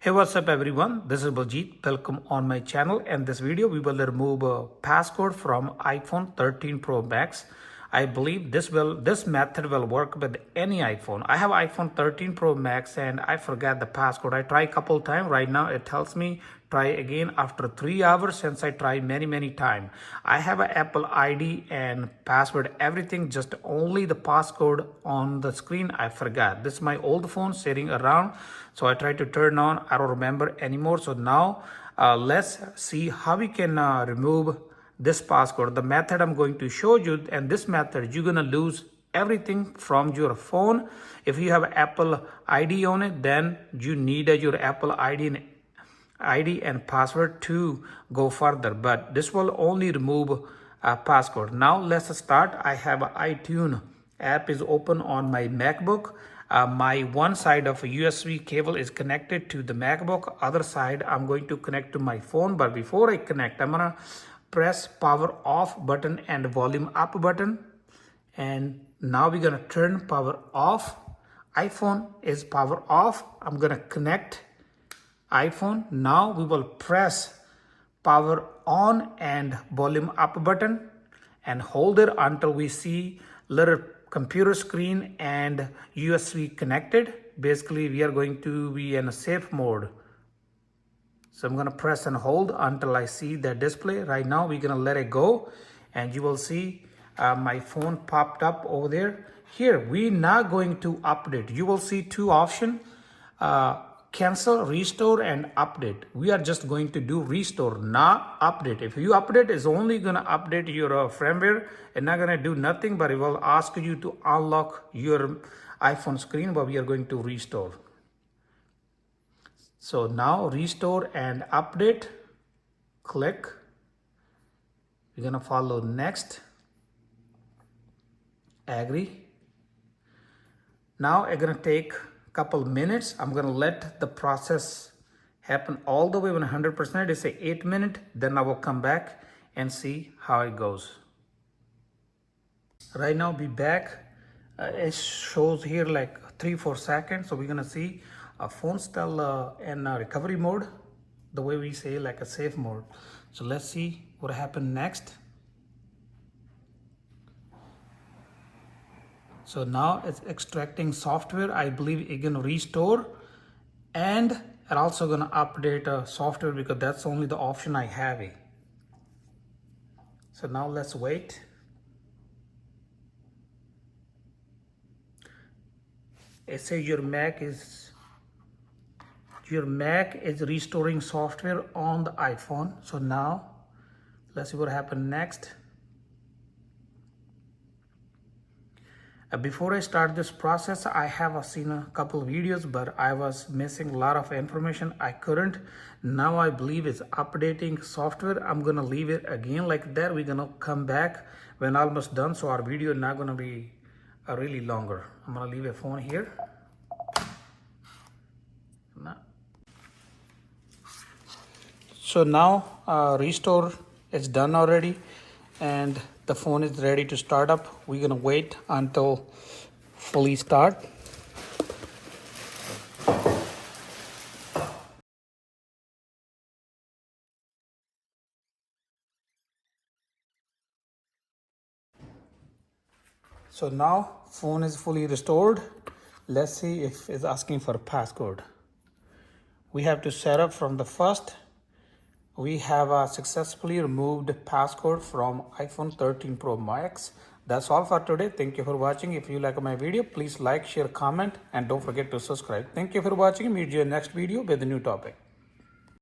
Hey, what's up everyone? This is Baljit. Welcome on my channel. And this video we will remove passcode from iPhone 13 Pro Max. I believe this method will work with any iPhone. I have iPhone 13 Pro Max and I forgot the passcode. I tried a couple times. Right now it tells me try again after 3 hours since I tried many times. I have an Apple ID and password, everything, just only the passcode on the screen I forgot. This is my old phone sitting around. So I tried to turn on, I don't remember anymore. So now let's see how we can remove this passcode. The method I'm going to show you, and this method you're gonna lose everything from your phone. If you have Apple ID on it, then you need your Apple ID and password to go further, but this will only remove a passcode. Now let's start. I have iTunes app is open on my MacBook. My one side of a USB cable is connected to the MacBook, other side I'm going to connect to my phone. But before I connect, I'm gonna press power off button and volume up button, and now we're gonna turn power off. iPhone is power off. I'm gonna connect iPhone. Now we will press power on and volume up button and hold it until we see little computer screen and USB connected. Basically we are going to be in a safe mode. So I'm gonna press and hold until I see the display. Right now we're gonna let it go and you will see my phone popped up over there. Here we're not going to update. You will see two options, cancel, restore, and update. We are just going to do restore, not update. If you update, it's only gonna update your firmware and not gonna do nothing, but it will ask you to unlock your iPhone screen, but we are going to restore. So now restore and update, click. We're gonna follow next, agree. Now it's gonna take couple minutes. I'm gonna let the process happen all the way 100%. It's say 8 minutes. Then I will come back and see how it goes. Right now, be back. It shows here like 3-4 seconds. So we're gonna see a phone still in recovery mode, the way we say like a safe mode. So let's see what happened next. So now it's extracting software. I believe it's gonna restore and it's also gonna update software because that's only the option I have. So now let's wait. It says your Mac is restoring software on the iPhone. So now let's see what happened next. Before I start this process, I have seen a couple of videos, but I was missing a lot of information. I couldn't. Now I believe it's updating software. I'm gonna leave it again like that. We're gonna come back when almost done. So our video is not gonna be really longer. I'm gonna leave a phone here. So now restore is done already and the phone is ready to start up. We're gonna wait until fully start. So now phone is fully restored. Let's see if it's asking for a passcode. We have to set up from the first. We have successfully removed passcode from iPhone 13 Pro Max. That's all for today. Thank you for watching. If you like my video, please like, share, comment, and don't forget to subscribe. Thank you for watching. Meet you in next video with a new topic.